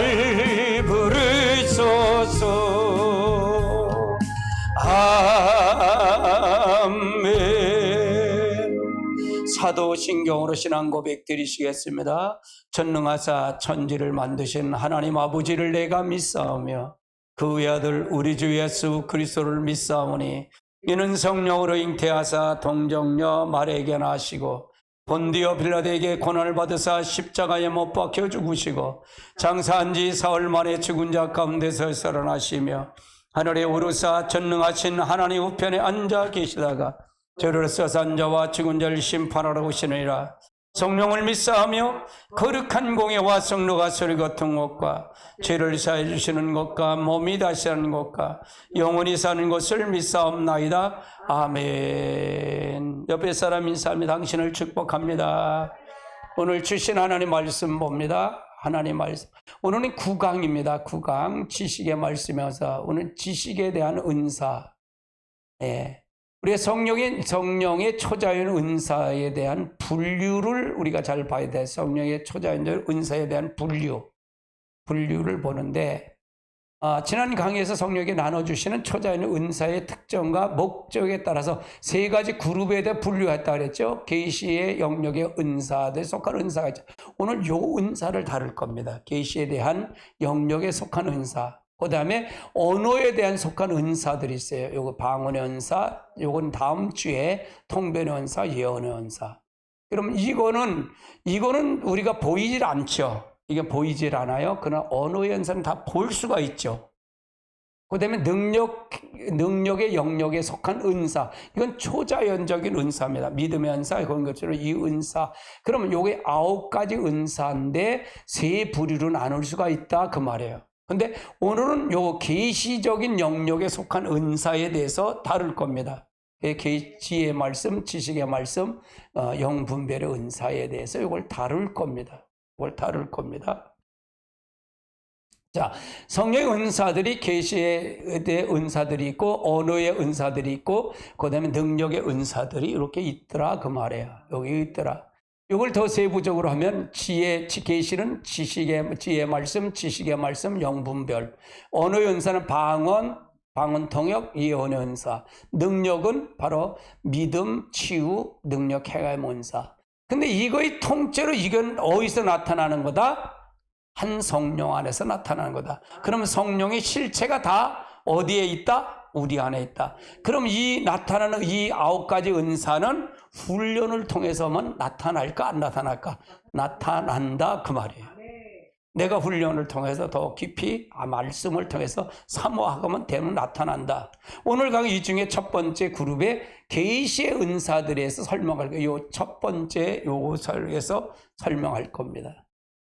날 부르소서. 아멘. 사도신경으로 신앙 고백 드리시겠습니다. 전능하사 천지를 만드신 하나님 아버지를 내가 믿사오며 그 외아들 우리 주 예수 그리스도를 믿사오니 이는 성령으로 잉태하사 동정녀 마리아에게 나시고 본디오 빌라도에게 고난을 받으사 십자가에 못 박혀 죽으시고 장사한 지 사흘 만에 죽은 자 가운데서 살아나시며 하늘에 오르사 전능하신 하나님 우편에 앉아 계시다가 저를 서산 자와 죽은 자를 심판하러 오시느니라. 성령을 믿사하며 거룩한 공예와 성로가 소리 같은 것과 죄를 사해 주시는 것과 몸이 다시 하는 것과 영원히 사는 것을 믿사옵나이다. 아멘. 옆에 사람 인사하며 당신을 축복합니다. 오늘 주신 하나님 말씀 봅니다. 하나님 말씀. 오늘은 9강입니다. 9강 지식의 말씀이어서 오늘 지식에 대한 은사. 우리의 성령의 초자연 은사에 대한 분류를 우리가 잘 봐야 돼. 성령의 초자연 은사에 대한 분류를 보는데, 지난 강의에서 성령이 나눠주시는 초자연 은사의 특정과 목적에 따라서 세 가지 그룹에 대해 분류했다 그랬죠. 계시의 영역의 은사들 속한 은사가 있죠. 오늘 요 은사를 다룰 겁니다. 계시에 대한 영역에 속한 은사. 그 다음에 언어에 대한 속한 은사들이 있어요. 요거 방언의 은사, 요건 다음 주에 통변의 은사, 예언의 은사. 그럼 이거는 우리가 보이질 않죠. 이게 보이질 않아요. 그러나 언어의 은사는 다 볼 수가 있죠. 그 다음에 능력의 영역에 속한 은사. 이건 초자연적인 은사입니다. 믿음의 은사, 그런 것처럼 이 은사. 그러면 요게 9가지 은사인데 세 부류로 나눌 수가 있다. 그 말이에요. 근데 오늘은 요 계시적인 영역에 속한 은사에 대해서 다룰 겁니다. 지혜의 말씀, 지식의 말씀, 영분별의 은사에 대해서 이걸 다룰 겁니다. 자, 성령의 은사들이 계시에 대해 은사들이 있고 언어의 은사들이 있고 그다음에 능력의 은사들이 이렇게 있더라 그 말이에요. 여기 있더라. 이걸 더 세부적으로 하면 계시는 지혜의 말씀, 지식의 말씀, 영분별. 언어의 은사는 방언 통역, 예언의 은사. 능력은 바로 믿음, 치유, 능력, 행함의 은사. 근데 이거의 통째로 이건 어디서 나타나는 거다? 한 성령 안에서 나타나는 거다. 그러면 성령의 실체가 다 어디에 있다? 우리 안에 있다. 그럼 이 나타나는 이 9가지 은사는 훈련을 통해서만 나타날까 안 나타날까? 나타난다 그 말이에요. 내가 훈련을 통해서 더 깊이 말씀을 통해서 사모하면 되면 나타난다. 오늘 강의 이 중에 첫 번째 그룹의 계시의 은사들에 대해서 설명할 거예요. 이 첫 번째 요것에서 설명할 겁니다.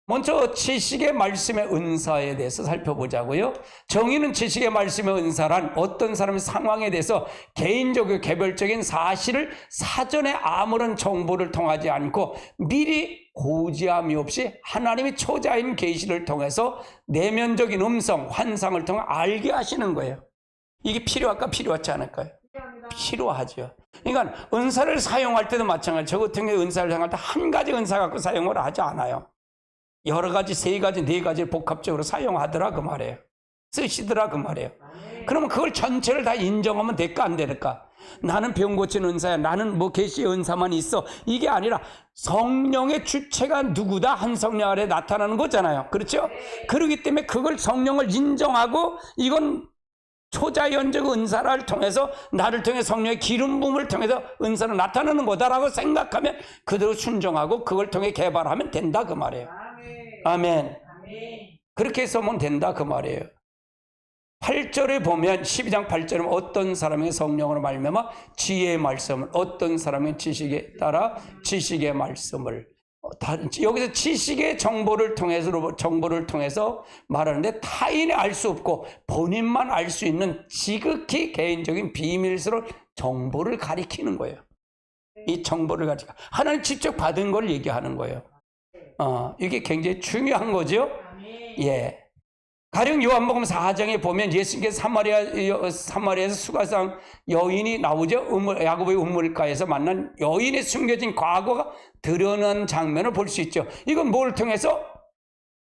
먼저 지식의 말씀의 은사에 대해서 살펴보자고요. 정의는 지식의 말씀의 은사란 어떤 사람의 상황에 대해서 개인적이고 개별적인 사실을 사전에 아무런 정보를 통하지 않고 미리 고지함이 없이 하나님의 초자인 계시를 통해서 내면적인 음성, 환상을 통해 알게 하시는 거예요. 이게 필요할까 필요하지 않을까요? 필요하죠. 그러니까 은사를 사용할 때도 마찬가지. 저 같은 경우에 은사를 사용할 때 한 가지 은사 갖고 사용을 하지 않아요. 여러 가지, 세 가지, 네 가지를 복합적으로 사용하더라 그 말이에요. 쓰시더라 그 말이에요. 그러면 그걸 전체를 다 인정하면 될까 안 될까? 나는 병 고치는 은사야. 나는 뭐 계시의 은사만 있어. 이게 아니라 성령의 주체가 누구다? 한 성령 아래 나타나는 거잖아요. 그렇죠? 그렇기 때문에 그걸 성령을 인정하고 이건 초자연적 은사를 통해서 나를 통해 성령의 기름 부음을 통해서 은사는 나타나는 거다라고 생각하면 그대로 순종하고 그걸 통해 개발하면 된다 그 말이에요. 아멘. 그렇게 해서면 된다 그 말이에요. 8절에 보면 12장 8절에 보면 어떤 사람의 성령으로 말미암아 지혜의 말씀을, 어떤 사람의 지식에 따라 지식의 말씀을, 여기서 지식의 정보를 통해서 말하는데 타인이 알 수 없고 본인만 알 수 있는 지극히 개인적인 비밀스러운 정보를 가리키는 거예요. 이 정보를 가리켜 하나님 직접 받은 걸 얘기하는 거예요. 이게 굉장히 중요한 거죠. 예. 가령 요한복음 4장에 보면 예수님께서 사마리아에서 수가상 여인이 나오죠. 야고보의 우물가에서 만난 여인의 숨겨진 과거가 드러난 장면을 볼 수 있죠. 이건 뭘 통해서?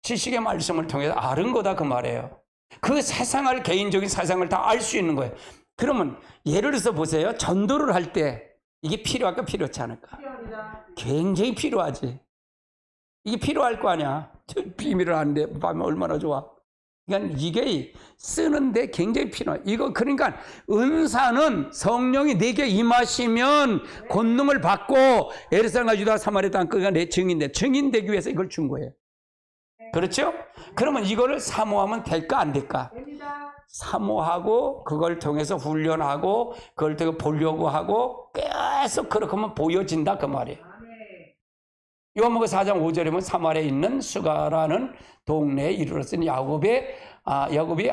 지식의 말씀을 통해서 아는 거다 그 말이에요. 그 세상을, 개인적인 세상을 다 알 수 있는 거예요. 그러면 예를 들어서 보세요. 전도를 할 때 이게 필요할까 필요하지 않을까? 굉장히 필요하지. 이게 필요할 거 아니야. 비밀을 아는데 보면 얼마나 좋아. 그러니까 이게 쓰는데 굉장히 필요해. 이거 그러니까 은사는 성령이 내게 임하시면 권능을 받고 예루살렘과 유다 사마리아 땅끝가 내 증인되기 위해서 이걸 준 거예요. 그렇죠? 그러면 이거를 사모하면 될까 안 될까? 사모하고 그걸 통해서 훈련하고 그걸 통해 보려고 하고 계속 그렇게 하면 보여진다 그 말이에요. 요한복음 4장 5절에 보면 사마리아에 있는 수가라는 동네에 이르렀으니 야곱이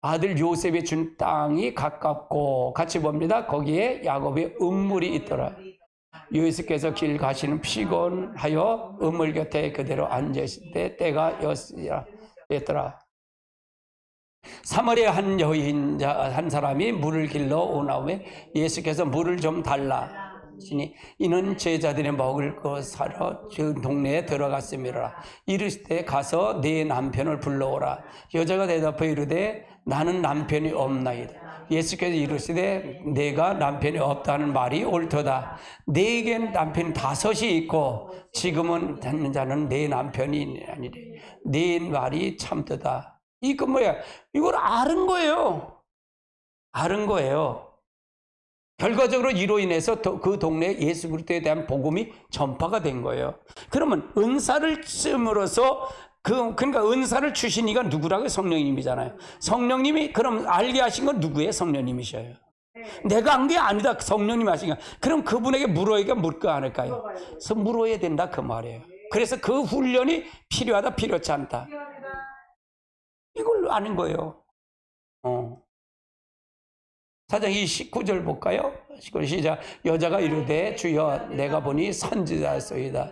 아들 요셉이 준 땅이 가깝고 같이 봅니다. 거기에 야곱의 음물이 있더라. 요셉께서 길 가시는 피곤하여 음물 곁에 그대로 앉으실 때 때가 였더라. 사마리아 한 여인 한 사람이 물을 길러 오나오매 예수께서 물을 좀 달라. 이는 제자들이 먹을 것 사러 그 동네에 들어갔음이라. 이르실 때 가서 네 남편을 불러오라. 여자가 대답하여 이르되 나는 남편이 없나이다. 예수께서 이르시되 내가 남편이 없다는 말이 옳도다. 네겐 남편이 5이 있고 지금은 듣는 자는 네 남편이 아니래. 네 말이 참되다. 이거 뭐야? 이걸 아는 거예요. 아는 거예요. 결과적으로 이로 인해서 그 동네에 예수 그리스도에 대한 복음이 전파가 된 거예요. 그러면 은사를 씀으로써 그러니까 은사를 주신 이가 누구라고요? 성령님이잖아요. 성령님이 그럼 알게 하신 건 누구예요? 성령님이셔요. 내가 한 게 아니다. 성령님이 하신 거. 그럼 그분에게 물어야 물까 안 할까요? 그래서 물어야 된다 그 말이에요. 그래서 그 훈련이 필요하다 필요치 않다. 이걸 아는 거예요. 4장 19절 볼까요? 19절 시작. 여자가 이르되 주여 내가 보니 선지자소이다.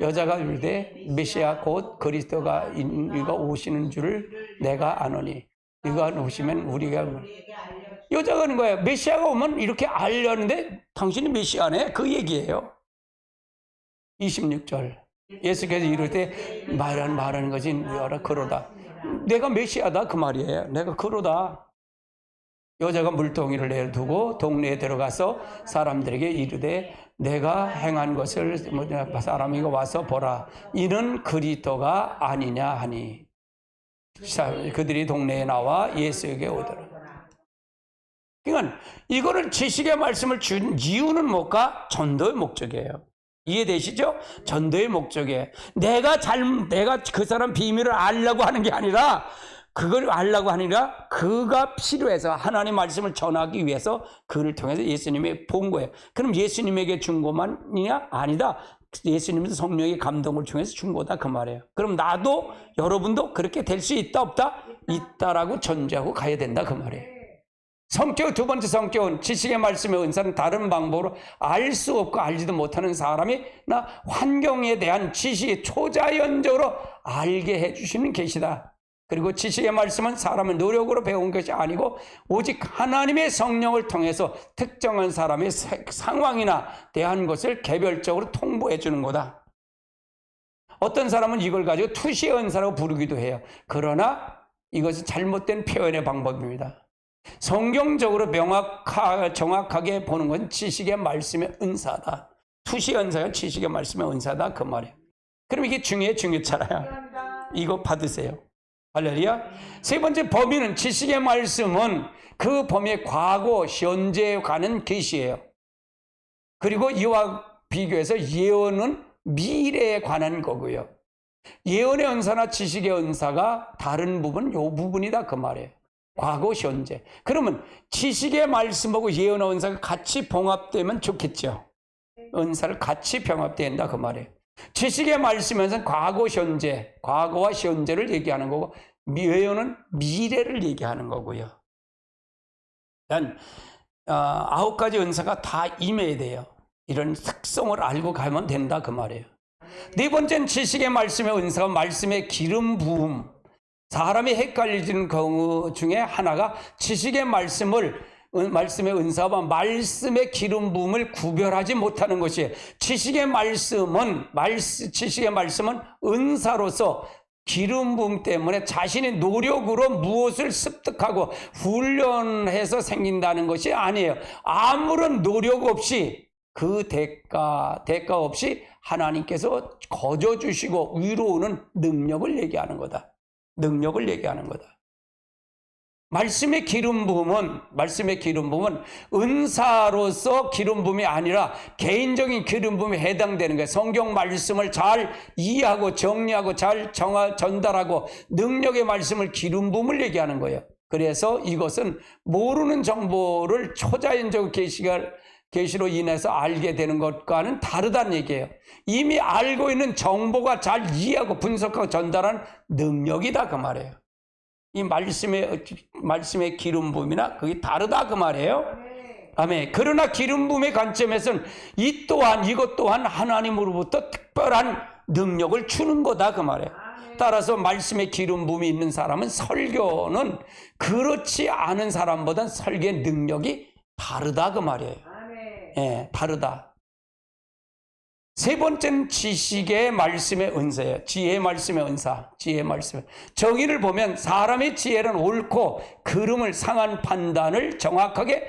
여자가 이르되 메시아 곧 그리스도가 이가 오시는 줄을 내가 아노니 이가 오시면 우리가 여자가 하는 거예요. 메시아가 오면 이렇게 알렸는데 당신이 메시아네 그 얘기예요. 26절 예수께서 이르되 말하는 것이 너라 그러다. 내가 메시아다 그 말이에요. 내가 그러다. 여자가 물동이를 내두고 동네에 들어가서 사람들에게 이르되 내가 행한 것을 사람이 와서 보라. 이는 그리스도가 아니냐 하니 그들이 동네에 나와 예수에게 오더라. 그러니까 이거를 지식의 말씀을 준 이유는 뭘까? 전도의 목적이에요. 이해되시죠? 전도의 목적이에요. 내가 그 사람 비밀을 알려고 하는 게 아니라 그걸 알려고 하니라 그가 필요해서 하나님 말씀을 전하기 위해서 그를 통해서 예수님이 본 거예요. 그럼 예수님에게 준 것만이냐? 아니다. 예수님도 성령의 감동을 통해서 준 거다 그 말이에요. 그럼 나도 여러분도 그렇게 될 수 있다 없다? 있다라고 전제하고 가야 된다 그 말이에요. 성격 두 번째 성격은 지식의 말씀의 은사는 다른 방법으로 알 수 없고 알지도 못하는 사람이나 환경에 대한 지식이 초자연적으로 알게 해주시는 계시다. 그리고 지식의 말씀은 사람의 노력으로 배운 것이 아니고 오직 하나님의 성령을 통해서 특정한 사람의 상황이나 대한 것을 개별적으로 통보해 주는 거다. 어떤 사람은 이걸 가지고 투시의 은사라고 부르기도 해요. 그러나 이것은 잘못된 표현의 방법입니다. 성경적으로 정확하게 보는 건 지식의 말씀의 은사다. 투시의 은사가 지식의 말씀의 은사다 그 말이에요. 그럼 이게 중요했잖아요. 이거 받으세요. 할렐루야. 세 번째 범위는 지식의 말씀은 그 범위의 과거, 현재에 관한 계시예요. 그리고 이와 비교해서 예언은 미래에 관한 거고요. 예언의 은사나 지식의 은사가 다른 부분, 요 부분이다 그 말이에요. 과거, 현재. 그러면 지식의 말씀하고 예언의 은사가 같이 봉합되면 좋겠죠. 은사를 같이 병합된다 그 말이에요. 지식의 말씀에서는 과거, 현재, 과거와 현재를 얘기하는 거고 예언은 미래를 얘기하는 거고요. 일단 9가지 은사가 다 임해야 돼요. 이런 특성을 알고 가면 된다 그 말이에요. 네 번째는 지식의 말씀의 은사가 말씀의 기름 부음. 사람이 헷갈리는 경우 중에 하나가 지식의 말씀의 은사와 말씀의 기름 부음을 구별하지 못하는 것이에요. 지식의 말씀은 은사로서 기름 부음 때문에 자신의 노력으로 무엇을 습득하고 훈련해서 생긴다는 것이 아니에요. 아무런 노력 없이 그 대가 없이 하나님께서 거저 주시고 위로오는 능력을 얘기하는 거다. 능력을 얘기하는 거다. 말씀의 기름 부음은 은사로서 기름 부음이 아니라 개인적인 기름 부음에 해당되는 거예요. 성경 말씀을 잘 이해하고 정리하고 잘 전달하고 능력의 말씀을 기름 부음을 얘기하는 거예요. 그래서 이것은 모르는 정보를 초자연적 계시로 인해서 알게 되는 것과는 다르다는 얘기예요. 이미 알고 있는 정보가 잘 이해하고 분석하고 전달하는 능력이다 그 말이에요. 이 말씀의 기름 부음이나 그게 다르다 그 말이에요. 아멘. 그러나 기름 부음의 관점에서는 이것 또한 하나님으로부터 특별한 능력을 주는 거다 그 말이에요. 따라서 말씀의 기름 부음이 있는 사람은 설교는 그렇지 않은 사람보다는 설교의 능력이 다르다 그 말이에요. 예, 다르다. 세 번째는 지식의 말씀의 은사예요. 지혜의 말씀의 은사. 지혜의 말씀. 정의를 보면 사람의 지혜는 옳고 그름을 상한 판단을 정확하게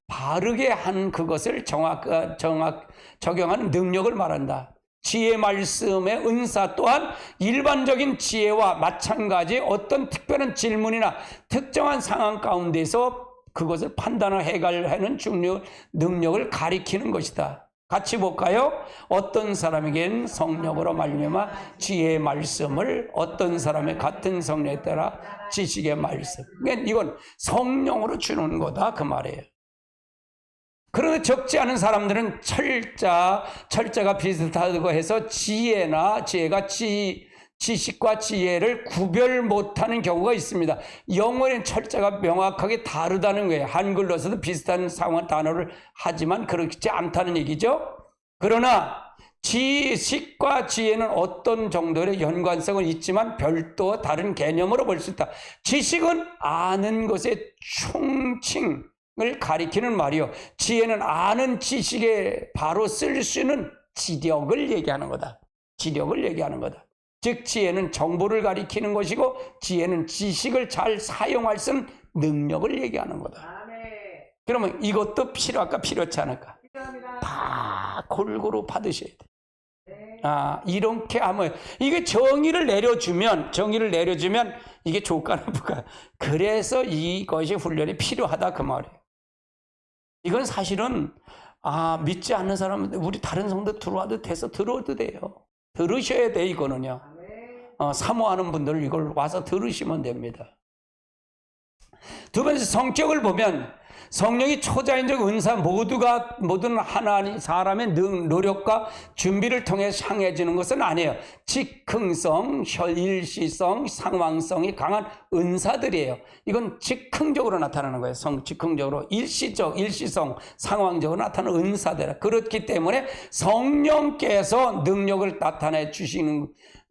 바르게 한 그것을 적용하는 능력을 말한다. 지혜의 말씀의 은사 또한 일반적인 지혜와 마찬가지 어떤 특별한 질문이나 특정한 상황 가운데서 그것을 판단을 해결하는 능력을 가리키는 것이다. 같이 볼까요? 어떤 사람에겐 성령으로 말미암아 지혜의 말씀을, 어떤 사람의 같은 성령에 따라 지식의 말씀. 그러니까 이건 성령으로 주는 거다 그 말이에요. 그런데 적지 않은 사람들은 철자가 비슷하다고 해서 지혜가 지식과 지혜를 구별 못하는 경우가 있습니다. 영어에는 철자가 명확하게 다르다는 거예요. 한글로서도 비슷한 상황 단어를 하지만 그렇지 않다는 얘기죠. 그러나 지식과 지혜는 어떤 정도의 연관성은 있지만 별도 다른 개념으로 볼 수 있다. 지식은 아는 것의 총칭을 가리키는 말이요. 지혜는 아는 지식에 바로 쓸 수 있는 지력을 얘기하는 거다. 지력을 얘기하는 거다. 즉 지혜는 정보를 가리키는 것이고 지혜는 지식을 잘 사용할 수 있는 능력을 얘기하는 거다. 그러면 이것도 필요할까 필요하지 않을까? 다 골고루 받으셔야 돼. 이렇게 하면 이게 정의를 내려주면 이게 좋을까 나쁠까? 그래서 이것이 훈련이 필요하다 그 말이에요. 이건 사실은 믿지 않는 사람은 우리 다른 성도 들어와도 돼서 들어도 돼요. 들으셔야 돼 이거는요. 사모하는 분들은 이걸 와서 들으시면 됩니다. 두 번째 성격을 보면 성령이 초자연적 은사 모든 하나님 사람의 노력과 준비를 통해 향해지는 것은 아니에요. 즉흥성, 일시성, 상황성이 강한 은사들이에요. 이건 즉흥적으로 나타나는 거예요. 즉흥적으로 일시성, 상황적으로 나타나는 은사들. 그렇기 때문에 성령께서 능력을 나타내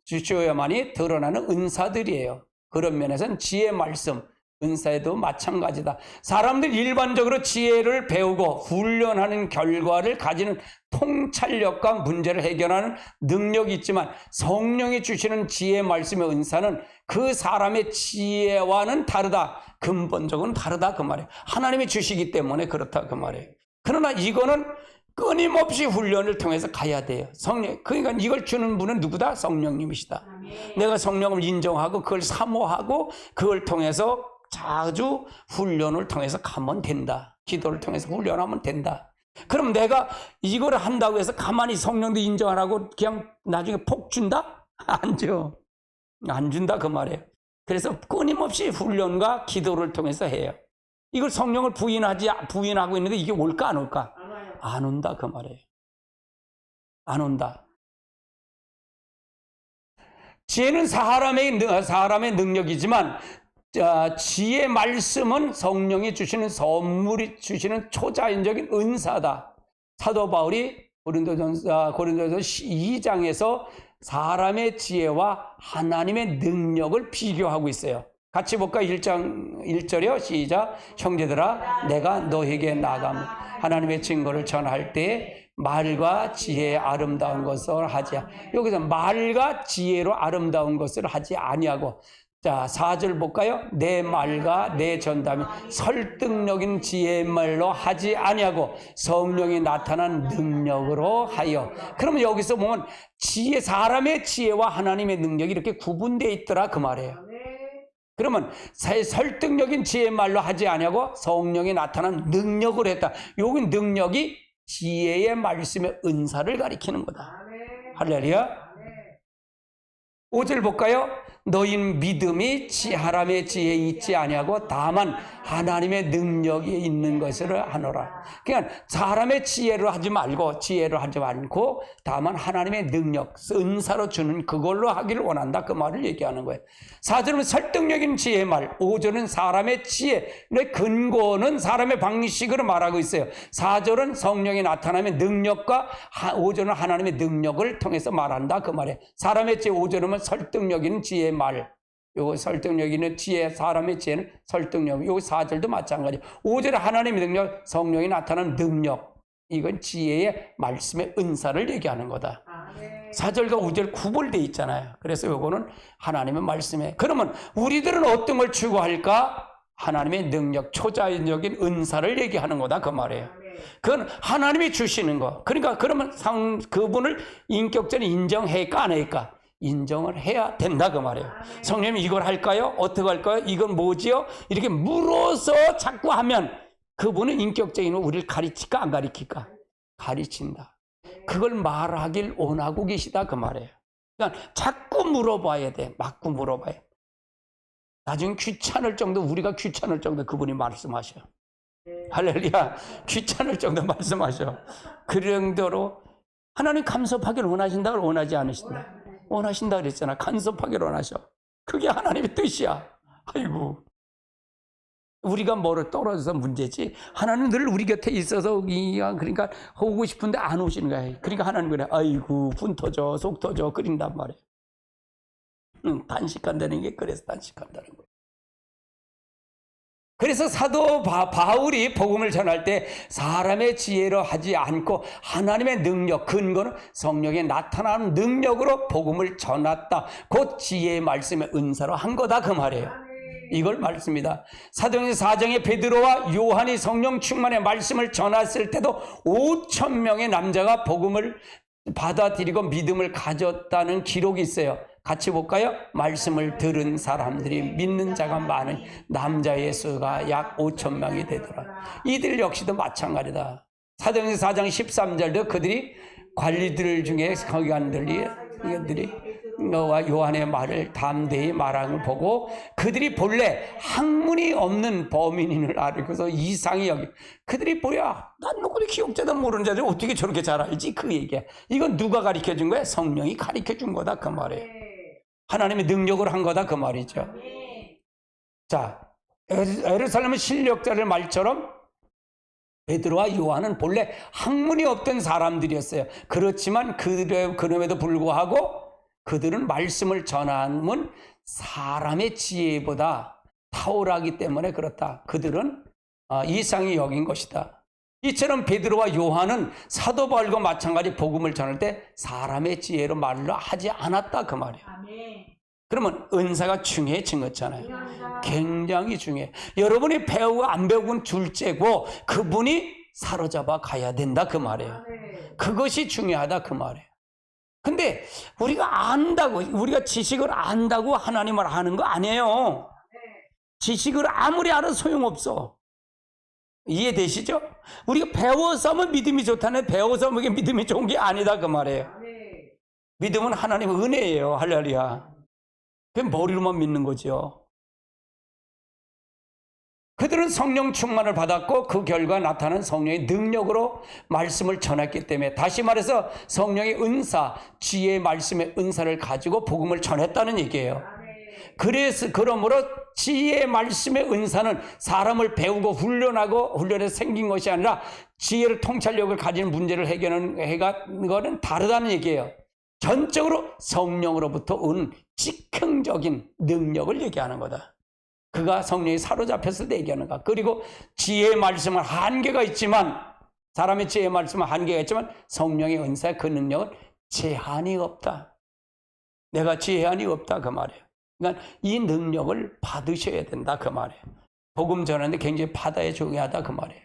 주셔야만이 드러나는 은사들이에요. 그런 면에서는 지혜 말씀 은사에도 마찬가지다. 사람들 일반적으로 지혜를 배우고 훈련하는 결과를 가지는 통찰력과 문제를 해결하는 능력이 있지만 성령이 주시는 지혜 말씀의 은사는 그 사람의 지혜와는 다르다. 근본적으로는 다르다 그 말이에요. 하나님이 주시기 때문에 그렇다 그 말이에요. 그러나 이거는 끊임없이 훈련을 통해서 가야 돼요. 그러니까 이걸 주는 분은 누구다? 성령님이시다. 내가 성령을 인정하고 그걸 사모하고 그걸 통해서 자주 훈련을 통해서 가면 된다. 기도를 통해서 훈련하면 된다. 그럼 내가 이걸 한다고 해서 가만히 성령도 인정 안 하고 그냥 나중에 복 준다? 안 줘. 안 준다 그 말이에요. 그래서 끊임없이 훈련과 기도를 통해서 해요. 이걸 성령을 부인하고 있는데 이게 올까 안 올까? 안 온다 그 말이에요. 안 온다. 지혜는 사람의 능력이지만 지혜 말씀은 성령이 주시는 선물이 주시는 초자연적인 은사다. 사도 바울이 고린도전서 2장에서 사람의 지혜와 하나님의 능력을 비교하고 있어요. 같이 볼까? 1장 1절이요. 시작. 형제들아 내가 너에게 나가면 하나님의 증거를 전할 때에 말과 지혜의 아름다운 것을 하지 여기서 말과 지혜로 아름다운 것을 하지 아니하고 자 4절 볼까요? 내 말과 내 전담이 설득력인 지혜의 말로 하지 아니하고 성령이 나타난 능력으로 하여 그러면 여기서 보면 지혜 사람의 지혜와 하나님의 능력이 이렇게 구분되어 있더라 그 말이에요. 그러면 설득력인 지혜의 말로 하지 아니하고 성령이 나타난 능력으로 했다. 여기 능력이 지혜의 말씀의 은사를 가리키는 거다. 할렐루야. 5절 볼까요? 너희는 믿음이 사람의 지혜에 있지 아니하고 다만 하나님의 능력이 있는 것을 하노라. 그러니까 사람의 지혜로 하지 말고 지혜로 하지 않고 다만 하나님의 능력, 은사로 주는 그걸로 하기를 원한다. 그 말을 얘기하는 거예요. 4절은 설득력인 지혜의 말, 5절은 사람의 지혜의 근거는 사람의 방식으로 말하고 있어요. 4절은 성령이 나타나면 능력과 5절은 하나님의 능력을 통해서 말한다. 그 말이에요. 사람의 지혜 5절은 설득력인 지혜의 말. 요거 설득력 있는 지혜, 사람의 지혜는 설득력. 요거 4절도 마찬가지. 5절에 하나님의 능력, 성령이 나타나는 능력. 이건 지혜의 말씀의 은사를 얘기하는 거다. 4절과 5절 구별되어 있잖아요. 그래서 요거는 하나님의 말씀에. 그러면 우리들은 어떤 걸 추구할까? 하나님의 능력, 초자연적인 은사를 얘기하는 거다. 그 말이에요. 그건 하나님이 주시는 거. 그러니까 그러면 그분을 인격적으로 인정할까 안 할까? 인정을 해야 된다 그 말이에요. 성령님이 이걸 할까요? 어떻게 할까요? 이건 뭐지요? 이렇게 물어서 자꾸 하면 그분은 인격적인 우리를 가르칠까 안 가르칠까? 가르친다. 그걸 말하길 원하고 계시다 그 말이에요. 그러니까 자꾸 물어봐야 돼. 맞고 물어봐야 돼. 나중에 귀찮을 정도 우리가 귀찮을 정도 그분이 말씀하셔. 할렐루야. 귀찮을 정도 말씀하셔. 그 정도로 하나님 간섭하기를 원하신다고 원하지 않으신다. 원하신다 그랬잖아. 간섭하기를 원하셔. 그게 하나님의 뜻이야. 아이고. 우리가 뭐를 떨어져서 문제지. 하나님 늘 우리 곁에 있어서 그러니까 오고 싶은데 안 오시는 거야. 그러니까 하나님 그래. 아이고 분 터져 속 터져 그린단 말이야. 단식한다는 게 그래서 단식한다는 거야. 그래서 사도 바울이 복음을 전할 때 사람의 지혜로 하지 않고 하나님의 능력, 근거는 성령에 나타나는 능력으로 복음을 전했다. 곧 지혜의 말씀의 은사로 한 거다 그 말이에요. 이걸 말씀입니다. 사도행전 4장에 베드로와 요한이 성령 충만의 말씀을 전했을 때도 5,000명의 남자가 복음을 받아들이고 믿음을 가졌다는 기록이 있어요. 같이 볼까요? 말씀을 들은 사람들이 믿는 자가 많은 남자의 수가 약 5,000명이 되더라. 이들 역시도 마찬가지다. 사도행전 4장 13절도 그들이 관리들 중에 서기관들이 너와 요한의 말을 담대히 말하는 걸 보고 그들이 본래 학문이 없는 범인인을 알고서 이상히 여기 그들이 뭐야? 난 누구도 기억자도 모르는 자들이 어떻게 저렇게 잘 알지? 그 얘기야. 이건 누가 가르쳐준 거야? 성령이 가르쳐준 거다 그 말이에요. 하나님의 능력으로 한 거다 그 말이죠. 자, 예루살렘 실력자들 말처럼 베드로와 요한은 본래 학문이 없던 사람들이었어요. 그렇지만 그럼에도 불구하고 그들은 말씀을 전하면 사람의 지혜보다 탁월하기 때문에 그렇다. 그들은 이상히 여긴 것이다. 이처럼 베드로와 요한은 사도 바울과 마찬가지 복음을 전할 때 사람의 지혜로 말로 하지 않았다 그 말이에요. 그러면 은사가 중요해진 거잖아요. 굉장히 중요해. 여러분이 배우고 안 배우고는 둘째고 그분이 사로잡아 가야 된다 그 말이에요. 그것이 중요하다 그 말이에요. 근데 우리가 안다고 우리가 지식을 안다고 하나님을 아는 거 아니에요. 지식을 아무리 알아도 소용없어. 이해되시죠? 우리가 배워서 하면 믿음이 좋다네. 배워서 하면 믿음이 좋은 게 아니다 그 말이에요. 믿음은 하나님의 은혜예요. 할렐루야. 그냥 머리로만 믿는 거죠. 그들은 성령 충만을 받았고 그 결과 나타난 성령의 능력으로 말씀을 전했기 때문에 다시 말해서 성령의 은사, 지혜의 말씀의 은사를 가지고 복음을 전했다는 얘기예요. 그러므로 지혜의 말씀의 은사는 사람을 배우고 훈련해서 생긴 것이 아니라 지혜를 통찰력을 가진 문제를 해결하는 것은 다르다는 얘기예요. 전적으로 성령으로부터 오는 즉흥적인 능력을 얘기하는 거다. 그가 성령이 사로잡혔을 때 얘기하는 것. 그리고 지혜의 말씀은 한계가 있지만 사람의 지혜의 말씀은 한계가 있지만 성령의 은사의 그 능력은 제한이 없다. 내가 제한이 없다 그 말이에요. 그러니까 이 능력을 받으셔야 된다 그 말이에요. 복음 전하는데 굉장히 받아야 중요하다 그 말이에요.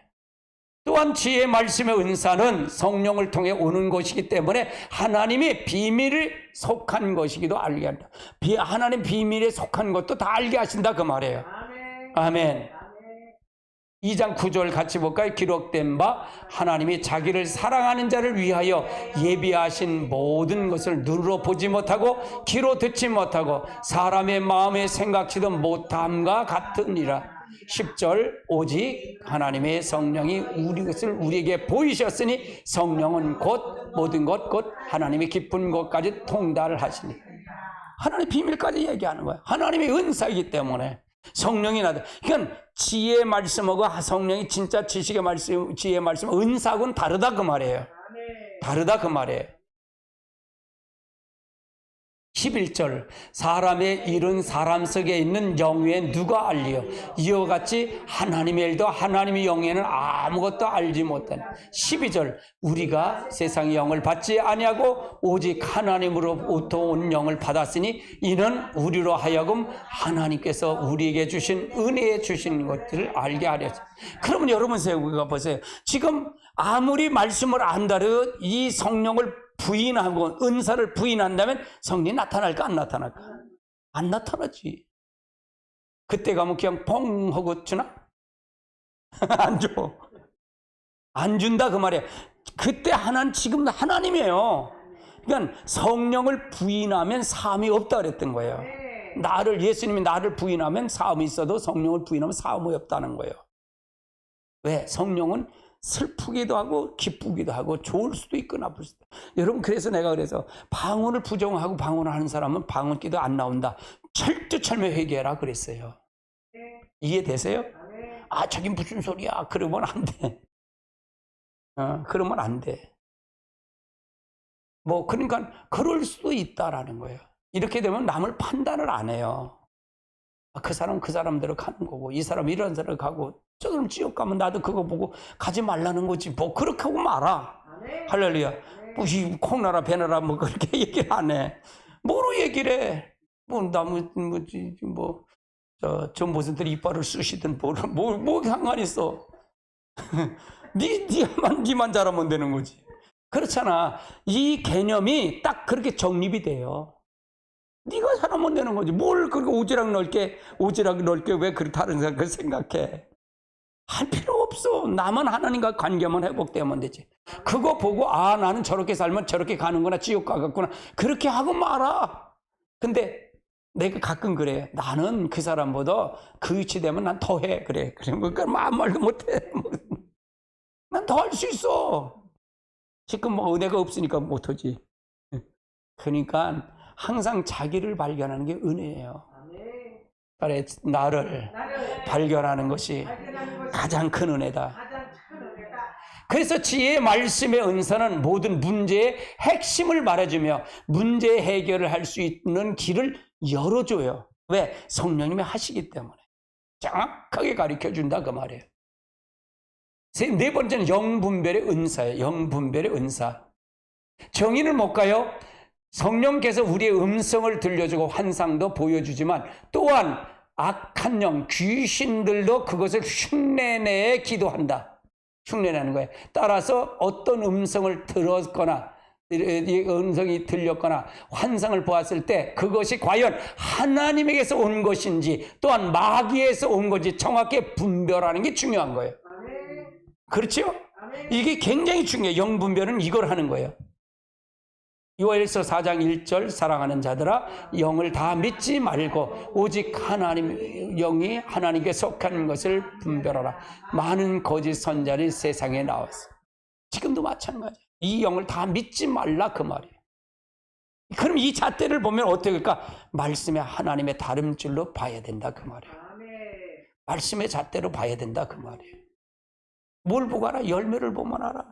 또한 지혜의 말씀의 은사는 성령을 통해 오는 것이기 때문에 하나님의 비밀을 속한 것이기도 알게 한다. 하나님 비밀에 속한 것도 다 알게 하신다 그 말이에요. 아멘. 2장 9절 같이 볼까요? 기록된 바 하나님이 자기를 사랑하는 자를 위하여 예비하신 모든 것을 눈으로 보지 못하고 귀로 듣지 못하고 사람의 마음에 생각지도 못함과 같으니라. 10절 오직 하나님의 성령이 우리 것을 우리에게 보이셨으니 성령은 곧 모든 것 곧 하나님의 깊은 것까지 통달하시니. 하나님의 비밀까지 얘기하는 거예요. 하나님의 은사이기 때문에 성령이 나다. 그러니까 지혜의 말씀하고 성령이 진짜 지식의 말씀, 지혜의 말씀, 은사하고는 다르다 그 말이에요. 다르다 그 말이에요. 11절 사람의 일은 사람 속에 있는 영에 누가 알리요? 이와 같이 하나님의 일도 하나님의 영에는 아무것도 알지 못하니. 12절 우리가 세상의 영을 받지 아니하고 오직 하나님으로부터 온 영을 받았으니 이는 우리로 하여금 하나님께서 우리에게 주신 은혜에 주신 것들을 알게 하려. 그러면 여러분 우리가 보세요. 지금 아무리 말씀을 안다르 이 성령을 부인하고 은사를 부인한다면 성령이 나타날까 안 나타날까? 안 나타나지. 그때 가면 그냥 뻥 하고 주나? 안 줘. 안 준다 그 말이야. 그때 하나는 지금 하나님이에요. 그러니까 성령을 부인하면 사함이 없다 그랬던 거예요. 예수님이 나를 부인하면 사함이 있어도 성령을 부인하면 사함이 없다는 거예요. 왜? 성령은 슬프기도 하고 기쁘기도 하고 좋을 수도 있고 나쁠 수도 있고. 여러분 그래서 방언을 부정하고 방언하는 사람은 방언기도 안 나온다. 철두철미 회개해라 그랬어요. 이해되세요? 아 저게 무슨 소리야 그러면 안 돼. 그러면 안 돼. 그러니까 그럴 수도 있다라는 거예요. 이렇게 되면 남을 판단을 안 해요. 그 사람은 그 사람대로 가는 거고 이 사람 이런 사람을 가고 저 사람 지옥 가면 나도 그거 보고 가지 말라는 거지 그렇게 하고 말아. 할렐루야. 이 콩나라 배나라 그렇게 얘기를 안 해. 뭐로 얘기를 해? 저 무슨들이 이빨을 쑤시든 뭐 상관 있어. 니만 잘하면 되는 거지. 그렇잖아. 이 개념이 딱 그렇게 정립이 돼요. 네가 살아면 되는 거지. 뭘 그렇게 오지랖 넓게 왜 그렇게 다른 생각을 생각해? 할 필요 없어. 나만 하나님과 관계만 회복되면 되지. 그거 보고 나는 저렇게 살면 저렇게 가는구나 지옥 가겠구나 그렇게 하고 말아. 근데 내가 가끔 그래. 나는 그 사람보다 그 위치 되면 난 더 해. 그래. 그러니까 아무 말도 못해. 난 더 할 수 있어. 지금 은혜가 없으니까 못하지. 그러니까 항상 자기를 발견하는 게 은혜예요. 나를 발견하는 것이 가장 큰 은혜다. 그래서 지혜의 말씀의 은사는 모든 문제의 핵심을 말해주며 문제 해결을 할 수 있는 길을 열어줘요. 왜? 성령님이 하시기 때문에. 정확하게 가르쳐준다 그 말이에요. 네 번째는 영분별의 은사예요. 영분별의 은사. 정의를 못 가요. 성령께서 우리의 음성을 들려주고 환상도 보여주지만 또한 악한 영, 귀신들도 그것을 흉내내에 기도한다. 흉내내는 거예요. 따라서 어떤 음성을 들었거나 이 음성이 들렸거나 환상을 보았을 때 그것이 과연 하나님에게서 온 것인지 또한 마귀에서 온 건지 정확히 분별하는 게 중요한 거예요. 그렇죠? 이게 굉장히 중요해요. 영분별은 이걸 하는 거예요. 요엘서 4장 1절 사랑하는 자들아 영을 다 믿지 말고 오직 하나님 영이 하나님께 속한 것을 분별하라. 많은 거짓 선자들이 세상에 나왔어. 지금도 마찬가지야. 이 영을 다 믿지 말라 그 말이에요. 그럼 이 잣대를 보면 어떻게 할까? 말씀의 하나님의 다름줄로 봐야 된다 그 말이에요. 말씀의 잣대로 봐야 된다 그 말이에요. 뭘 보고 알아? 열매를 보면 알아.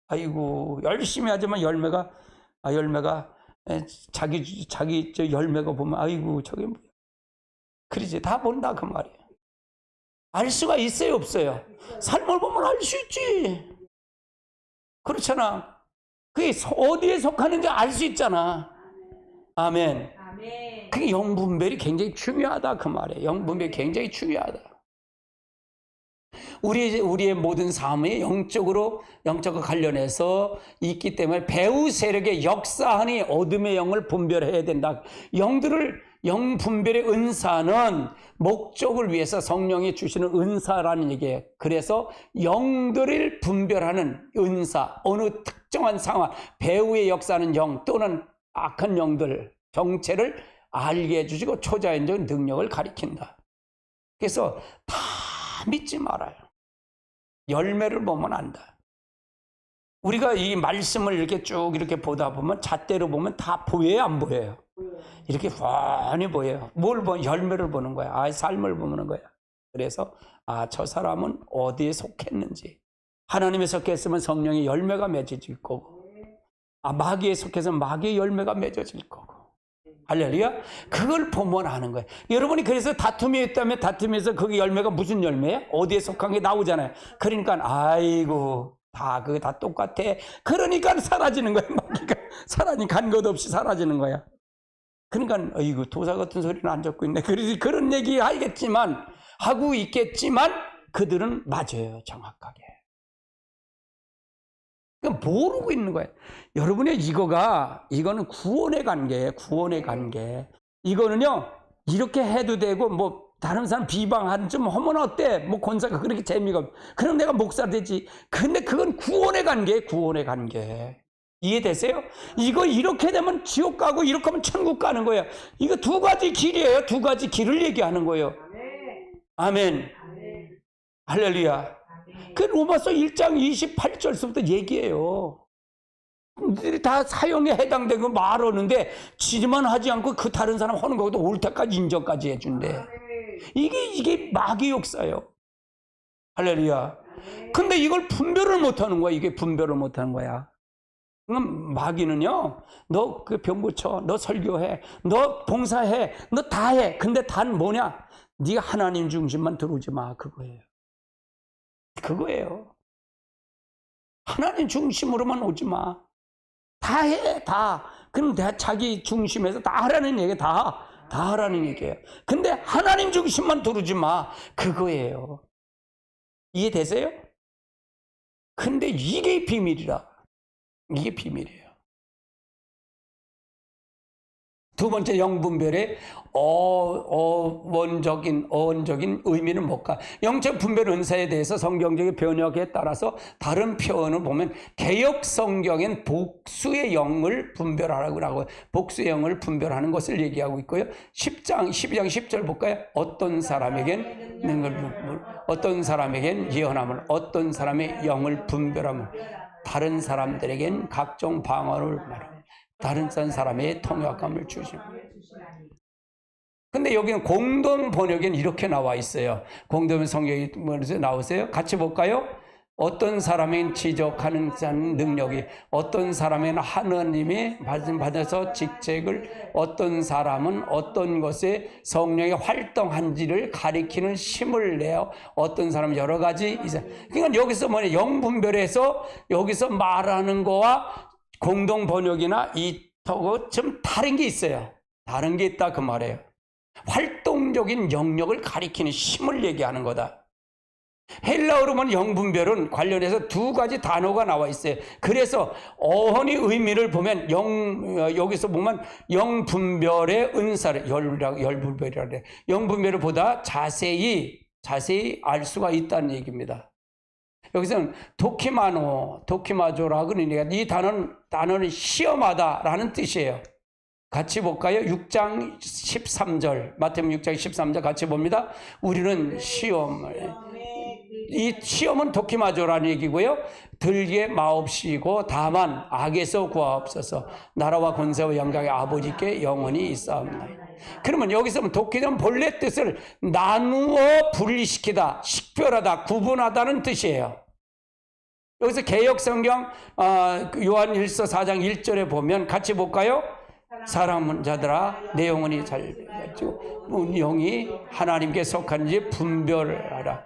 아이고 열심히 하지만 열매가 자기 저 열매가 보면 아이고 저게 뭐야. 그러지 다 본다 그 말이에요. 알 수가 있어요 없어요? 삶을 보면 알 수 있지. 그렇잖아. 그게 어디에 속하는지 알 수 있잖아. 아멘. 그게 영분별이 굉장히 중요하다 그 말이에요. 영분별이 굉장히 중요하다. 우리의 모든 삶이 영적과 관련해서 있기 때문에 배후 세력의 역사하니 어둠의 영을 분별해야 된다. 영 분별의 은사는 목적을 위해서 성령이 주시는 은사라는 얘기예요. 그래서 영들을 분별하는 은사, 어느 특정한 상황, 배후의 역사하는 영 또는 악한 영들, 정체를 알게 해주시고 초자연적 능력을 가리킨다. 그래서 다 믿지 말아요. 열매를 보면 안다. 우리가 이 말씀을 이렇게 쭉 이렇게 보다 보면 잣대로 보면 다 보여요, 안 보여요? 이렇게 훤히 보여요. 뭘 보? 열매를 보는 거야. 삶을 보는 거야. 그래서 저 사람은 어디에 속했는지. 하나님에 속했으면 성령의 열매가 맺어질 거고, 마귀에 속해서 마귀의 열매가 맺어질 거고. 할렐루야. 그걸 보면 아는 거예요. 여러분이 그래서 다툼이 있다면 다툼에서 그 열매가 무슨 열매예요? 어디에 속한 게 나오잖아요. 그러니까 아이고 그거 다 똑같아. 그러니까 사라지는 거예요. 마귀가 사라지니 간 것 없이 사라지는 거야. 그러니까 아이고 도사 같은 소리는 안 듣고 있네. 그래서 그런 얘기 하고 있겠지만 그들은 맞아요. 정확하게. 모르고 있는 거예요. 여러분의 이거는 구원의 관계예요. 구원의 관계. 이거는요, 이렇게 해도 되고, 다른 사람 비방한 좀 하면 어때? 권사가 그렇게 재미가 없어. 그럼 내가 목사 되지. 근데 그건 구원의 관계예요. 구원의 관계. 이해되세요? 이거 이렇게 되면 지옥 가고, 이렇게 하면 천국 가는 거예요. 이거 두 가지 길이에요. 두 가지 길을 얘기하는 거예요. 아멘. 할렐루야. 그 로마서 1장 28절부터 얘기해요. 다 사형에 해당된 거 말하는데 지지만 하지 않고 그 다른 사람 하는 것도 올 때까지 인정까지 해준대. 이게 마귀 역사예요. 할렐루야. 근데 이걸 분별을 못하는 거야. 이게 분별을 못하는 거야. 그럼 마귀는요, 너 그 병 고쳐, 너 설교해, 너 봉사해, 너 다 해. 근데 단 뭐냐? 네가 하나님 중심만 들어오지 마. 그거예요. 하나님 중심으로만 오지 마. 다 해, 다. 그럼 자기 중심에서 다 하라는 얘기야, 다 하라는 얘기예요. 근데 하나님 중심만 두르지 마. 그거예요. 이해되세요? 근데 이게 비밀이라. 이게 비밀이에요. 두 번째 영분별의 어원적인 의미는 뭘까? 영적 분별 은사에 대해서 성경적인 번역에 따라서 다른 표현을 보면 개역 성경엔 복수의 영을 분별하라고 하고 복수의 영을 분별하는 것을 얘기하고 있고요. 12장 10절 볼까요? 어떤 사람에겐 능을, 어떤 사람에겐 예언함을, 어떤 사람의 영을 분별함을, 다른 사람들에겐 각종 방언을 말합니다. 다른 사람의 통역감을 주시고. 근데 여기는 공동 번역에는 이렇게 나와 있어요. 공동 성경이 나오세요? 같이 볼까요? 어떤 사람은 지적하는 능력이, 어떤 사람은 하나님이 받아서 직책을, 어떤 사람은 어떤 것에 성령이 활동한지를 가리키는 힘을 내어, 어떤 사람은 여러 가지. 그러니까 여기서 영분별에서 여기서 말하는 거와 공동 번역이나 이하고 좀 다른 게 있어요. 다른 게 있다 그 말이에요. 활동적인 영역을 가리키는 힘을 얘기하는 거다. 헬라어로 보면 영분별은 관련해서 두 가지 단어가 나와 있어요. 그래서 어헌의 의미를 보면 여기서 보면 영분별의 은사를 열분별이라 그래. 영분별을 보다 자세히 알 수가 있다는 얘기입니다. 여기서는 도키마조라고 그러니까 이 단어는 시험하다라는 뜻이에요. 같이 볼까요? 6장 13절, 마태복음 6장 13절 같이 봅니다. 우리는 이 시험은 도키마조라는 얘기고요. 들게 마옵시고 다만 악에서 구하옵소서. 나라와 권세와 영광의 아버지께 영원히 있사옵나이다. 그러면 여기서 도키는 본래 뜻을 나누어 분리시키다, 식별하다, 구분하다는 뜻이에요. 여기서 개역성경 요한일서 4장 1절에 보면 같이 볼까요? 사랑하는 자들아 내 영혼이 잘 가지고 영이 하나님께 속한지 분별하라.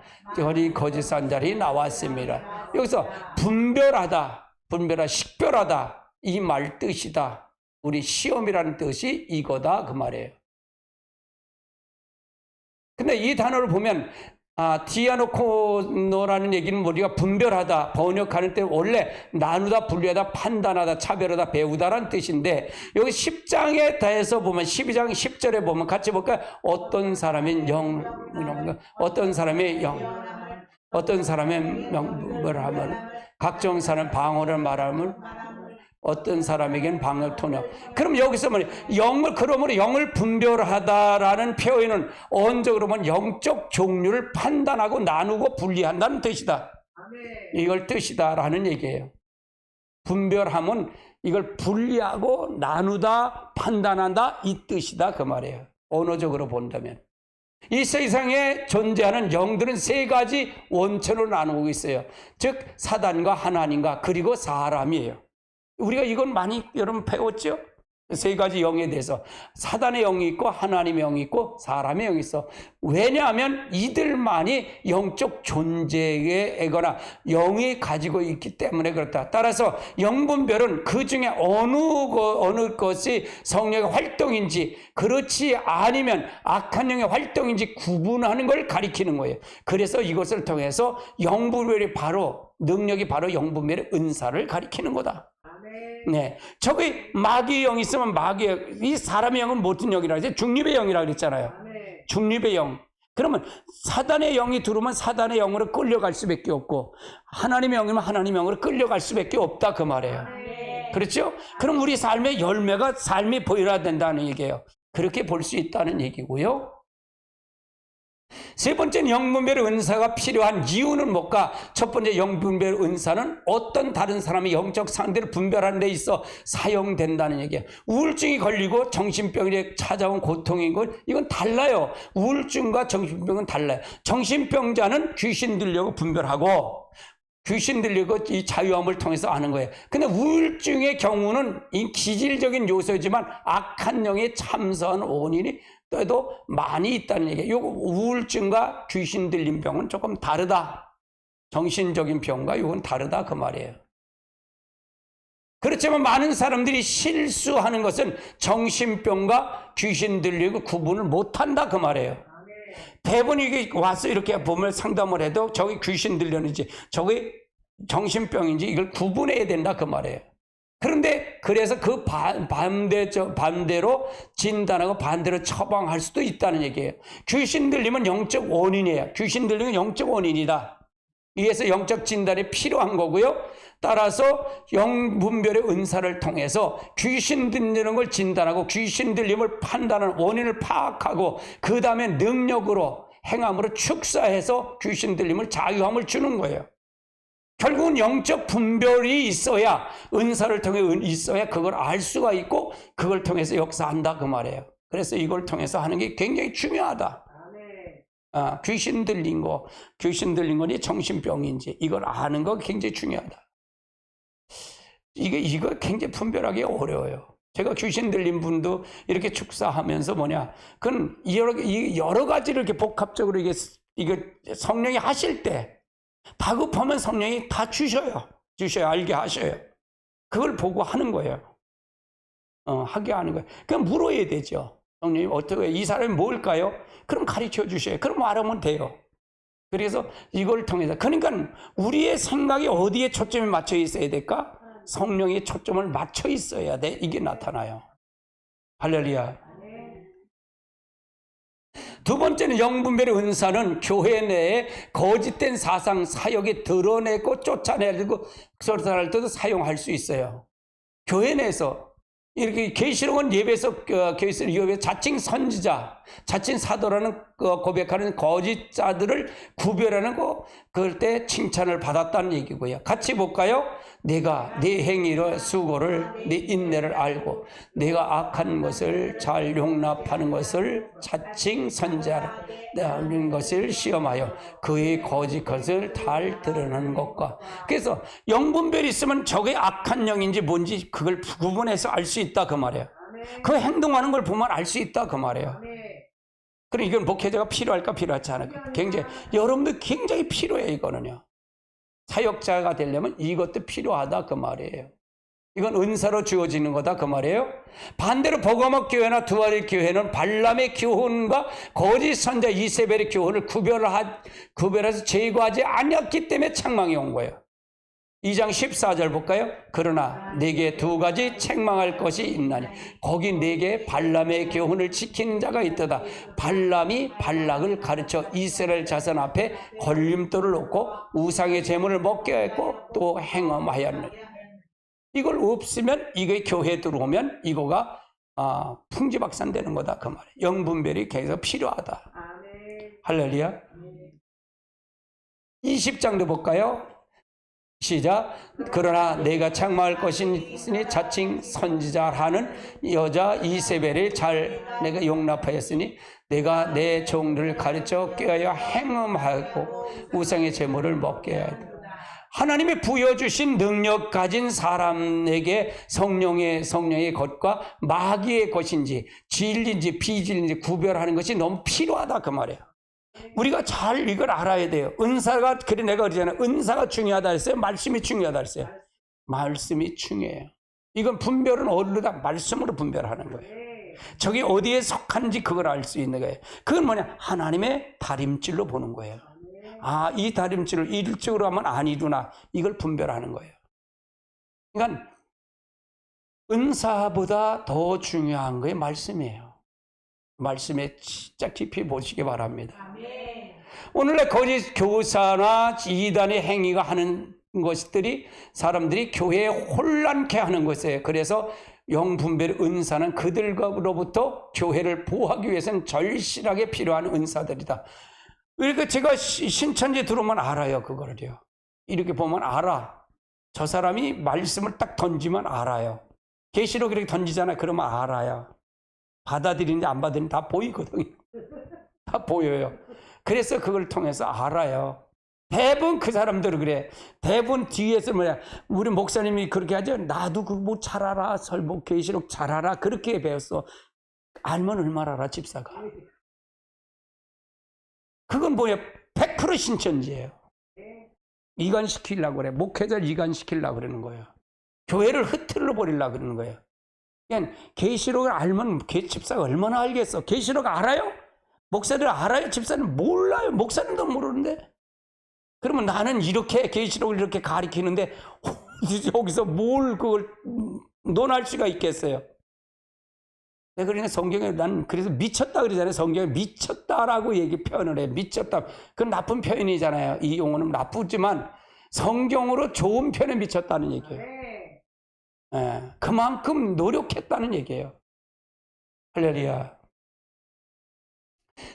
거짓 산자리 나왔습니다. 여기서 분별하다, 분별하다, 식별하다 이 말 뜻이다. 우리 시험이라는 뜻이 이거다 그 말이에요. 근데 이 단어를 보면 디아노코노라는 얘기는 우리가 분별하다 번역하는 때 원래 나누다, 분류하다, 판단하다, 차별하다, 배우다라는 뜻인데 여기 10장에 대해서 보면 12장 10절에 보면 같이 볼까요? 어떤 사람의 어떤 사람의 어떤 사람의 뭐라 하면 각종 사람 방언을 말하면 어떤 사람에게는 방언 통역. 그럼 여기서 그러므로 영을 분별하다라는 표현은 언적으로 보면 영적 종류를 판단하고 나누고 분리한다는 뜻이다. 이걸 뜻이다라는 얘기예요. 분별하면 이걸 분리하고 나누다, 판단한다 이 뜻이다 그 말이에요. 언어적으로 본다면. 이 세상에 존재하는 영들은 세 가지 원천으로 나누고 있어요. 즉 사단과 하나님과 그리고 사람이에요. 우리가 이건 많이 여러분 배웠죠? 세 가지 영에 대해서 사단의 영이 있고 하나님의 영이 있고 사람의 영이 있어. 왜냐하면 이들만이 영적 존재에거나 영이 가지고 있기 때문에 그렇다. 따라서 영분별은 그 중에 어느 것이 성령의 활동인지 그렇지 아니면 악한 영의 활동인지 구분하는 걸 가리키는 거예요. 그래서 이것을 통해서 영분별이 바로 능력이 바로 영분별의 은사를 가리키는 거다. 네, 저기 마귀의 영이 있으면 마귀의 이 사람의 영은 무슨 영이라고 했죠? 중립의 영이라고 그랬잖아요. 중립의 영. 그러면 사단의 영이 들어오면 사단의 영으로 끌려갈 수밖에 없고 하나님의 영이면 하나님의 영으로 끌려갈 수밖에 없다 그 말이에요. 그렇죠? 그럼 우리 삶의 열매가 삶이 보여야 된다는 얘기예요. 그렇게 볼 수 있다는 얘기고요. 세 번째는 영분별 은사가 필요한 이유는 뭘까? 첫 번째 영분별 은사는 어떤 다른 사람의 영적 상태를 분별하는 데 있어 사용된다는 얘기예요. 우울증이 걸리고 정신병이 찾아온 고통인 건 이건 달라요. 우울증과 정신병은 달라요. 정신병자는 귀신 들려고 분별하고 귀신 들리고 이 자유함을 통해서 아는 거예요. 근데 우울증의 경우는 이 기질적인 요소지만 악한 영의 참선 원인이 또 많이 있다는 얘기예요. 요 우울증과 귀신 들린 병은 조금 다르다. 정신적인 병과 이건 다르다 그 말이에요. 그렇지만 많은 사람들이 실수하는 것은 정신병과 귀신 들리고 구분을 못한다 그 말이에요. 대부분 이게 와서 이렇게 보면 상담을 해도 저기 귀신 들렸는지 저기 정신병인지 이걸 구분해야 된다 그 말이에요. 그런데 그래서 그 반대로 진단하고 반대로 처방할 수도 있다는 얘기예요. 귀신 들리면 영적 원인이에요. 귀신 들리면 영적 원인이다. 이에서 영적 진단이 필요한 거고요. 따라서 영분별의 은사를 통해서 귀신 들리는 걸 진단하고 귀신 들림을 판단하는 원인을 파악하고 그 다음에 능력으로 행함으로 축사해서 귀신 들림을 자유함을 주는 거예요. 결국은 영적 분별이 있어야 은사를 통해 있어야 그걸 알 수가 있고 그걸 통해서 역사한다 그 말이에요. 그래서 이걸 통해서 하는 게 굉장히 중요하다. 귀신 들린 거니 정신병인지 이걸 아는 거 굉장히 중요하다. 이거 굉장히 분별하기 어려워요. 제가 귀신 들린 분도 이렇게 축사하면서 그건 여러 가지를 이렇게 복합적으로 이게 성령이 하실 때 다급하면 성령이 다 주셔요. 알게 하셔요. 그걸 보고 하는 거예요. 하게 하는 거예요. 그냥 물어야 되죠. 성령님 어떻게 이 사람이 뭘까요? 그럼 가르쳐 주셔요. 그럼 말하면 돼요. 그래서 이걸 통해서 그러니까 우리의 생각이 어디에 초점이 맞춰 있어야 될까? 성령의 초점을 맞춰 있어야 돼. 이게 나타나요. 할렐루야. 두 번째는 영분별의 은사는 교회 내에 거짓된 사상 사역이 드러내고 쫓아내고 설사할 때도 사용할 수 있어요. 교회 내에서 이렇게 계시록은 예배에서 자칭 선지자, 자칭 사도라는 고백하는 거짓자들을 구별하는 거 그럴 때 칭찬을 받았다는 얘기고요. 같이 볼까요? 내가 네 행위로 수고를 네 인내를 알고 내가 악한 것을 잘 용납하는 것을 자칭 선지자라는 것을 시험하여 그의 거짓 것을 잘 드러내는 것과 그래서 영분별이 있으면 저게 악한 영인지 뭔지 그걸 구분해서 알 수 있다 그 말이에요. 그 행동하는 걸 보면 알 수 있다 그 말이에요. 그럼 이건 목회자가 필요할까 필요하지 않을까? 여러분들 굉장히 필요해요 이거는요. 사역자가 되려면 이것도 필요하다 그 말이에요. 이건 은사로 주어지는 거다 그 말이에요. 반대로 버가모 교회나 두아리 교회는 발람의 교훈과 거짓 선자 이세벨의 교훈을 구별해서 제거하지 않았기 때문에 책망이 온 거예요. 2장 14절 볼까요? 그러나 내게 두 가지 책망할 것이 있나니 거기 내게 발람의 교훈을 지키는 자가 있도다. 발람이 발락을 가르쳐 이스라엘 자손 앞에 걸림돌을 놓고 우상의 제물을 먹게 했고 또 행엄하였느니. 이걸 없으면 이게 교회에 들어오면 이거가 풍지박산되는 거다 그 말이에요. 영분별이 계속 필요하다. 할렐루야. 20장도 볼까요? 시작. 그러나 내가 책망할 것이 있으니 자칭 선지자라는 여자 이세벨을 잘 내가 용납하였으니 내가 내 종들을 가르쳐 꾀하여 행음하고 우상의 제물을 먹게 해야 돼. 하나님이 부여주신 능력 가진 사람에게 성령의 것과 마귀의 것인지 진리인지 비진리인지 구별하는 것이 너무 필요하다 그 말이에요. 우리가 잘 이걸 알아야 돼요. 은사가, 그래 내가 그러잖아요. 은사가 중요하다 했어요? 말씀이 중요하다 했어요? 말씀이 중요해요. 이건 분별은 어디로 다 말씀으로 분별하는 거예요. 저게 어디에 속하는지 그걸 알 수 있는 거예요. 그건 뭐냐? 하나님의 다림질로 보는 거예요. 이 다림질을 이쪽으로 하면 아니구나. 이걸 분별하는 거예요. 그러니까 은사보다 더 중요한 게 말씀이에요. 말씀에 진짜 깊이 보시기 바랍니다. 오늘날 거짓 교사나 이단의 행위가 하는 것들이 사람들이 교회에 혼란케 하는 것이에요. 그래서 영분별 은사는 그들로부터 교회를 보호하기 위해서는 절실하게 필요한 은사들이다. 그러니까 제가 신천지 들어오면 알아요. 그거를요. 이렇게 보면 알아. 저 사람이 말씀을 딱 던지면 알아요. 계시록 이렇게 던지잖아요. 그러면 알아요. 받아들이는지 안 받아들이는지 다 보이거든요. 다 보여요. 그래서 그걸 통해서 알아요. 대부분 그 사람들은 그래. 대부분 뒤에서 뭐야, 우리 목사님이 그렇게 하죠. 나도 그 뭐 잘 알아. 설복 계시록 잘 알아. 그렇게 배웠어. 알면 얼마나 알아, 집사가. 그건 뭐야? 100% 신천지예요. 이간시키려고 그래. 목회자를 이간시키려고 그러는 거예요. 교회를 흐트러 버리려고 그러는 거예요. 그냥 계시록을 알면 집사가 얼마나 알겠어. 계시록 알아요? 목사들 알아요? 집사는 몰라요. 목사님도 모르는데. 그러면 나는 이렇게 계시록을 이렇게 가리키는데 여기서 뭘 그걸 논할 수가 있겠어요? 그러니까 성경에 난 그래서 미쳤다 그러잖아요. 성경에 미쳤다라고 표현을 해. 미쳤다. 그건 나쁜 표현이잖아요. 이 용어는 나쁘지만 성경으로 좋은 표현에 미쳤다는 얘기예요. 그만큼 노력했다는 얘기예요. 할렐루야.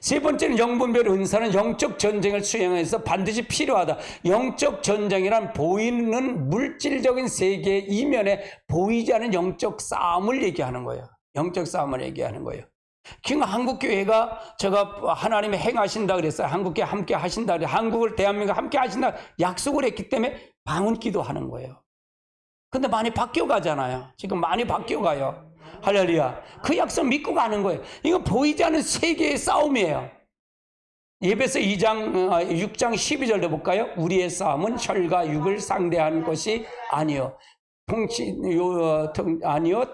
세 번째는 영분별 은사는 영적 전쟁을 수행해서 반드시 필요하다. 영적 전쟁이란 보이는 물질적인 세계 이면에 보이지 않은 영적 싸움을 얘기하는 거예요. 영적 싸움을 얘기하는 거예요. 지금 한국교회가 제가 하나님이 행하신다 그랬어요. 한국교회 함께 하신다 그랬어요. 한국을 대한민국 함께 하신다 약속을 했기 때문에 방언 기도하는 거예요. 근데 많이 바뀌어 가잖아요. 지금 많이 바뀌어 가요. 할렐루야. 그 약속 믿고 가는 거예요. 이거 보이지 않는 세계의 싸움이에요. 예배서 6장 12절도 볼까요? 우리의 싸움은 혈과 육을 상대한 것이 아니요.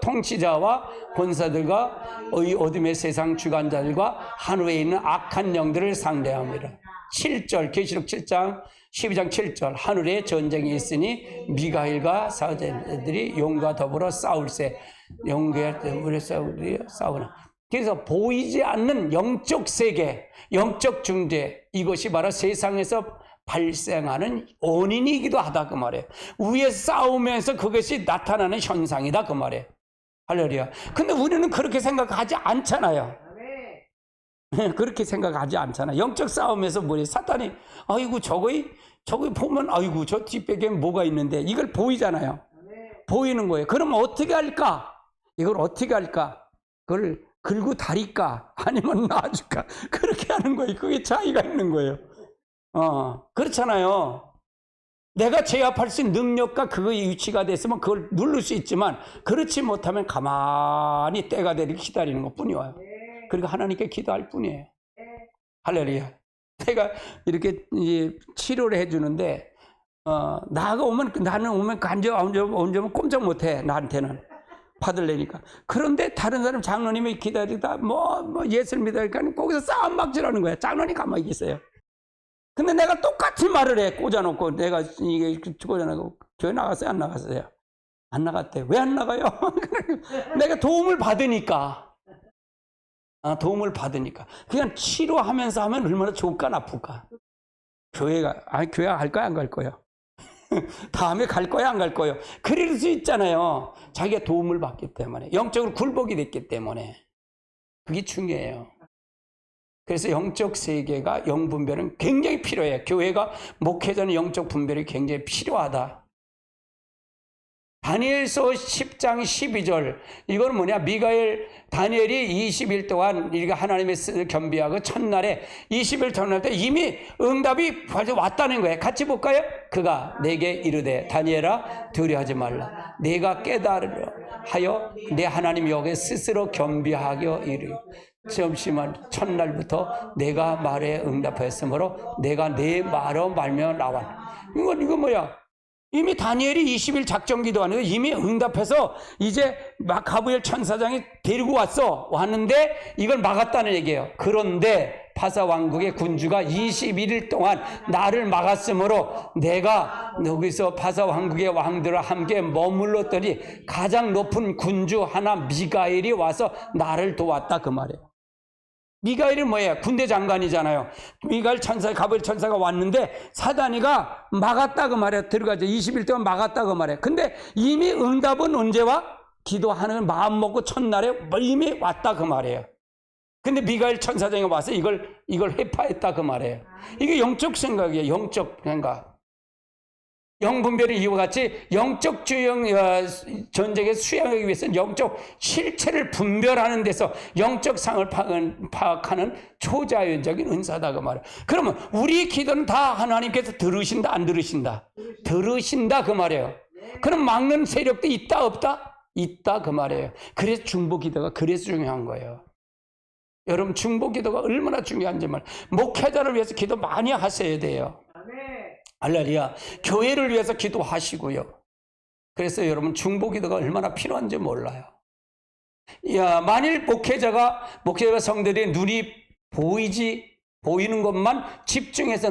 통치자와 권사들과 어둠의 세상 주관자들과 하늘에 있는 악한 영들을 상대합니다. 7절 계시록 7장 12장 7절 하늘에 전쟁이 있으니 미가엘과 사자들이 용과 더불어 싸울세. 용과 더불어 싸우나. 그래서 보이지 않는 영적 세계, 영적 중재, 이것이 바로 세상에서 발생하는 원인이기도 하다 그 말이에요. 위에 싸우면서 그것이 나타나는 현상이다 그 말이에요. 할렐루야. 근데 우리는 그렇게 생각하지 않잖아요. 그렇게 생각하지 않잖아요. 영적 싸움에서 뭐래? 사탄이 아이고 저거 보면 아이고 저 뒷배경에 뭐가 있는데 이걸 보이잖아요. 보이는 거예요. 그럼 어떻게 할까? 이걸 어떻게 할까? 그걸 긁고 다릴까? 아니면 놔줄까? 그렇게 하는 거예요. 그게 차이가 있는 거예요. 그렇잖아요. 내가 제압할 수 있는 능력과 그거의 위치가 됐으면 그걸 누를 수 있지만 그렇지 못하면 가만히 때가 되리기 기다리는 것 뿐이에요. 그리고 하나님께 기도할 뿐이에요. 할렐루야. 내가 이렇게 이제 치료를 해주는데 나가 오면, 나는 오면 언제면 꼼짝 못해, 나한테는. 받을래니까. 그런데 다른 사람 장로님이 기다리다, 예수를 믿으니까 거기서 싸움 막지라는 거야. 장로님 가만히 있어요. 근데 내가 똑같은 말을 해, 꽂아놓고. 내가 이게 꽂아놓고, 교회 나갔어요? 안 나갔어요? 안 나갔대. 왜 안 나가요? 내가 도움을 받으니까. 도움을 받으니까. 그냥 치료하면서 하면 얼마나 좋을까, 나쁠까? 교회 갈 거야, 안 갈 거야? 다음에 갈 거야, 안 갈 거야? 그럴 수 있잖아요. 자기가 도움을 받기 때문에. 영적으로 굴복이 됐기 때문에. 그게 중요해요. 그래서 영적 세계가 영분별은 굉장히 필요해요. 교회가 목회자는 영적 분별이 굉장히 필요하다. 다니엘서 10장 12절, 이건 뭐냐? 다니엘이 20일 동안 하나님의 뜻을 겸비하고 첫날에 20일 전날 때 이미 응답이 벌써 왔다는 거예요. 같이 볼까요? 그가 내게 이르되 다니엘아 두려워하지 말라. 내가 깨달으려 하여 내 하나님 여호와께 스스로 겸비하여 이르. 점심은 첫날부터 내가 말에 응답하였으므로 내가 내 말로 말며 나왔다. 이거 뭐야? 이미 다니엘이 20일 작전 기도하는 거 이미 응답해서 이제 가브리엘 천사장이 데리고 왔는데 이걸 막았다는 얘기예요. 그런데 파사 왕국의 군주가 21일 동안 나를 막았으므로 내가 여기서 파사 왕국의 왕들과 함께 머물렀더니 가장 높은 군주 하나 미가엘이 와서 나를 도왔다, 그 말이에요. 미가엘이 뭐예요? 군대 장관이잖아요. 미가엘 천사, 가브리엘 천사가 왔는데 사단이가 막았다, 그 말이에요. 들어가죠. 20일 동안 막았다, 그 말이에요. 근데 이미 응답은 언제 와? 기도하는 마음 먹고 첫날에 이미 왔다, 그 말이에요. 근데 미가엘 천사장이 와서 이걸 회파했다, 그 말이에요. 이게 영적 생각이에요. 영적 생각. 영분별은 이와 같이 영적 전쟁에 수행하기 위해서는 영적 실체를 분별하는 데서 영적 상을 파악하는 초자연적인 은사다, 그 말이에요. 그러면 우리 기도는 다 하나님께서 들으신다, 안 들으신다? 들으신다, 그 말이에요. 그럼 막는 세력도 있다, 없다? 있다, 그 말이에요. 그래서 중보 기도가 그래서 중요한 거예요. 여러분, 중보 기도가 얼마나 중요한지 목회자를 위해서 기도 많이 하셔야 돼요. 할렐루야. 교회를 위해서 기도하시고요. 그래서 여러분, 중보 기도가 얼마나 필요한지 몰라요. 만일 목회자가 성도들의 눈이 보이는 것만 집중해서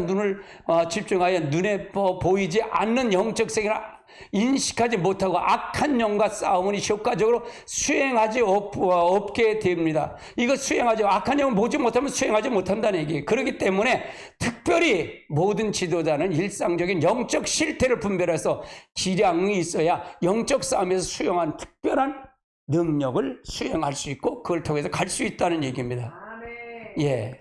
집중하여 눈에 보이지 않는 영적 세계를 인식하지 못하고 악한 영과 싸움은 효과적으로 수행하지 없게 됩니다. 이거 악한 영을 보지 못하면 수행하지 못한다는 얘기예요. 그렇기 때문에 특별히 모든 지도자는 일상적인 영적 실태를 분별해서 기량이 있어야 영적 싸움에서 수용한 특별한 능력을 수행할 수 있고 그걸 통해서 갈 수 있다는 얘기입니다. 예.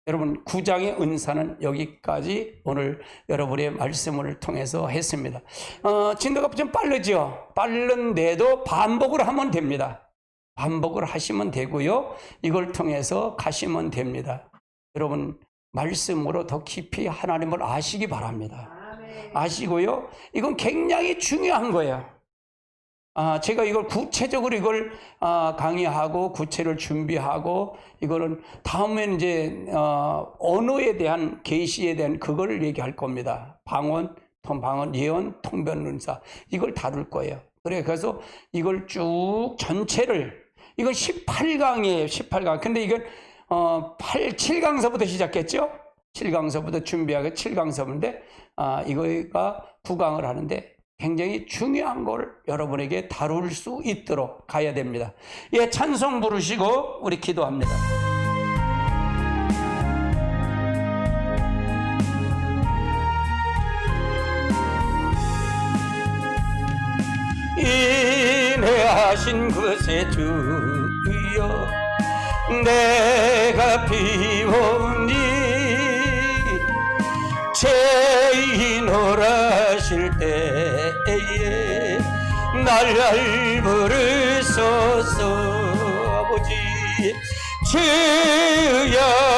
여러분, 9장의 은사는 여기까지 오늘 여러분의 말씀을 통해서 했습니다. 진도가 좀 빠르죠? 빠른데도 반복을 하면 됩니다. 반복을 하시면 되고요. 이걸 통해서 가시면 됩니다. 여러분, 말씀으로 더 깊이 하나님을 아시기 바랍니다. 아시고요. 이건 굉장히 중요한 거예요. 제가 이걸 구체적으로 강의하고 구체를 준비하고 이거는 다음엔 이제 언어에 대한 계시에 대한 그걸 얘기할 겁니다. 방언, 예언, 통변, 은사 이걸 다룰 거예요. 그래서 이걸 쭉 전체를 이건 18강이에요. 18강. 근데 이건 7강서부터 시작했죠. 7강서부터 준비하고 7강서인데 이거가 9강을 하는데 굉장히 중요한 걸 여러분에게 다룰 수 있도록 가야 됩니다. 예, 찬송 부르시고 우리 기도합니다. 인내하신 것에 주여 내가 비오니 죄인호라실 때에 날 부르소서 아버지 주여